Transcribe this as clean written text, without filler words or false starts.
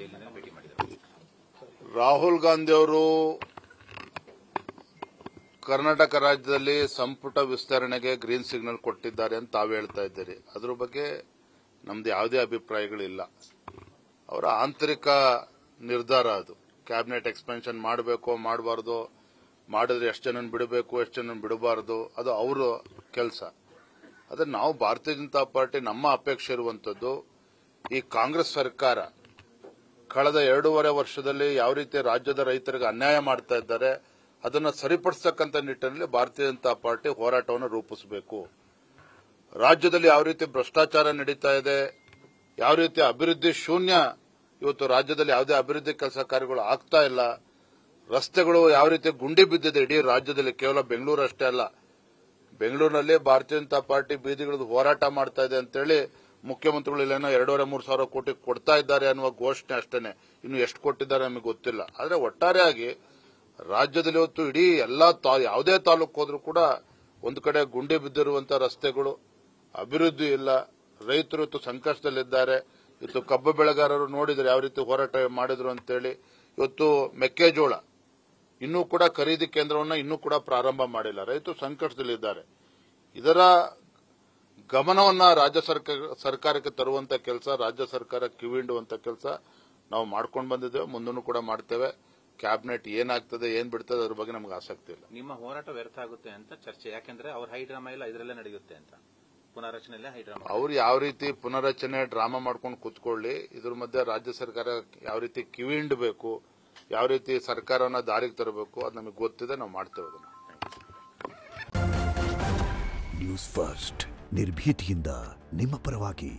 ದೆಹಲಿಯಲ್ಲಿ ಭೇಟಿ ಮಾಡಿದರು. ರಾಹುಲ್ ಗಾಂಧಿ ಅವರು ಕರ್ನಾಟಕ ರಾಜ್ಯದಲ್ಲಿ ಸಂಪುಟ ವಿಸ್ತರಣೆಗೆ ಗ್ರೀನ್ ಸಿಗ್ನಲ್ ಕೊಟ್ಟಿದ್ದಾರೆ ಅಂತ ತಾವು ಹೇಳ್ತಾ ಇದ್ದೀರಿ. ಅದ್ರ ಬಗ್ಗೆ ನಮ್ದು ಯಾವುದೇ ಅಭಿಪ್ರಾಯಗಳಿಲ್ಲ. ಅವರ ಆಂತರಿಕ ನಿರ್ಧಾರ ಅದು. ಕ್ಯಾಬಿನೆಟ್ ಎಕ್ಸ್ಪೆನ್ಷನ್ ಮಾಡಬೇಕು ಮಾಡಬಾರ್ದು, ಮಾಡಿದ್ರೆ ಎಷ್ಟು ಜನ ಬಿಡಬೇಕು ಎಷ್ಟು ಜನ ಬಿಡಬಾರದು, ಅದು ಅವರ ಕೆಲಸ. ಆದರೆ ನಾವು ಭಾರತೀಯ ಜನತಾ ಪಾರ್ಟಿ ನಮ್ಮ ಅಪೇಕ್ಷೆ ಇರುವಂತದ್ದು, ಈ ಕಾಂಗ್ರೆಸ್ ಸರ್ಕಾರ ಕಳೆದ 2.5 ವರ್ಷದಲ್ಲಿ ಯಾವ ರೀತಿ ರಾಜ್ಯದ ರೈತರಿಗೆ ಅನ್ಯಾಯ ಮಾಡ್ತಾ ಇದ್ದಾರೆ ಅದನ್ನು ಸರಿಪಡಿಸತಕ್ಕಂಥ ನಿಟ್ಟಿನಲ್ಲಿ ಭಾರತೀಯ ಜನತಾ ಪಾರ್ಟಿ ಹೋರಾಟವನ್ನು ರೂಪಿಸಬೇಕು. ರಾಜ್ಯದಲ್ಲಿ ಯಾವ ರೀತಿ ಭ್ರಷ್ಟಾಚಾರ ನಡೀತಾ ಇದೆ, ಯಾವ ರೀತಿ ಅಭಿವೃದ್ಧಿ ಶೂನ್ಯ, ಇವತ್ತು ರಾಜ್ಯದಲ್ಲಿ ಯಾವುದೇ ಅಭಿವೃದ್ಧಿ ಕೆಲಸ ಕಾರ್ಯಗಳು ಆಗ್ತಾ ಇಲ್ಲ, ರಸ್ತೆಗಳು ಯಾವ ರೀತಿ ಗುಂಡಿ ಬಿದ್ದಿದೆ ಇಡೀ ರಾಜ್ಯದಲ್ಲಿ, ಕೇವಲ ಬೆಂಗಳೂರು ಅಷ್ಟೇ ಅಲ್ಲ, ಬೆಂಗಳೂರಿನಲ್ಲಿ ಭಾರತೀಯ ಜನತಾ ಪಾರ್ಟಿ ಬೀದಿಗಳದ್ದು ಹೋರಾಟ ಮಾಡ್ತಾ ಇದೆ ಅಂತೇಳಿ ಮುಖ್ಯಮಂತ್ರಿಗಳು ಇಲ್ಲೇನೋ 2,500 ಸಾವಿರ ಕೋಟಿ ಕೊಡ್ತಾ ಇದ್ದಾರೆ ಅನ್ನುವ ಘೋಷಣೆ ಅಷ್ಟೇನೆ. ಇನ್ನು ಎಷ್ಟು ಕೊಟ್ಟಿದ್ದಾರೆ ನಮಗೆ ಗೊತ್ತಿಲ್ಲ. ಆದರೆ ಒಟ್ಟಾರೆಯಾಗಿ ರಾಜ್ಯದಲ್ಲಿ ಇವತ್ತು ಇಡೀ ಎಲ್ಲಾ ಯಾವುದೇ ತಾಲೂಕು ಹೋದ್ರೂ ಕೂಡ ಒಂದು ಕಡೆ ಗುಂಡಿ ಬಿದ್ದಿರುವಂತಹ ರಸ್ತೆಗಳು, ಅಭಿವೃದ್ಧಿ ಇಲ್ಲ, ರೈತರು ಇವತ್ತು ಸಂಕಷ್ಟದಲ್ಲಿದ್ದಾರೆ. ಇವತ್ತು ಕಬ್ಬು ಬೆಳೆಗಾರರು ನೋಡಿದ್ರೆ ಯಾವ ರೀತಿ ಹೋರಾಟ ಮಾಡಿದ್ರು ಅಂತೇಳಿ. ಇವತ್ತು ಮೆಕ್ಕೆಜೋಳ ಇನ್ನೂ ಕೂಡ ಖರೀದಿ ಕೇಂದ್ರವನ್ನು ಇನ್ನೂ ಕೂಡ ಪ್ರಾರಂಭ ಮಾಡಿಲ್ಲ, ರೈತರು ಸಂಕಷ್ಟದಲ್ಲಿದ್ದಾರೆ. ಇದರ ಗಮನವನ್ನ ರಾಜ್ಯ ಸರ್ಕಾರಕ್ಕೆ ತರುವಂತ ಕೆಲಸ, ರಾಜ್ಯ ಸರ್ಕಾರ ಕಿವಿಹಿಡುವಂತ ಕೆಲಸ ನಾವು ಮಾಡ್ಕೊಂಡು ಬಂದಿದ್ದೇವೆ, ಮುಂದೂ ಕೂಡ ಮಾಡ್ತೇವೆ. ಕ್ಯಾಬಿನೆಟ್ ಏನಾಗ್ತದೆ ಏನ್ ಬಿಡ್ತದೆ ಅದ್ರ ಬಗ್ಗೆ ನಮ್ಗೆ ಆಸಕ್ತಿ ಇಲ್ಲ. ನಿಮ್ಮ ಹೋರಾಟ ವ್ಯರ್ಥ ಆಗುತ್ತೆ ಅಂತ ಚರ್ಚೆ, ಯಾಕೆಂದ್ರೆ ಅವ್ರ ಹೈಡ್ರಾಮಾ ಎಲ್ಲ ಇದರಲ್ಲೇ ನಡೆಯುತ್ತೆ ಅಂತ, ಪುನರ್ರಚನೆಯಲ್ಲೇ ಹೈಡ್ರಾಮಾ. ಅವ್ರು ಯಾವ ರೀತಿ ಪುನರ್ರಚನೆ ಡ್ರಾಮಾ ಮಾಡ್ಕೊಂಡು ಕೂತ್ಕೊಳ್ಳಿ, ಇದ್ರ ಮಧ್ಯೆ ರಾಜ್ಯ ಸರ್ಕಾರ ಯಾವ ರೀತಿ ಕಿವಿ ಹಿಂಡಬೇಕು, ಯಾವ ರೀತಿ ಸರ್ಕಾರವನ್ನ ದಾರಿಗೆ ತರಬೇಕು ಅದು ನಮಗೆ ಗೊತ್ತಿದೆ, ನಾವು ಮಾಡ್ತೇವೆ ಅದನ್ನ. ನ್ಯೂಸ್ ಫಸ್ಟ್ ನಿರ್ಭೀತಿಯಿಂದ ನಿಮ್ಮ ಪರವಾಗಿ.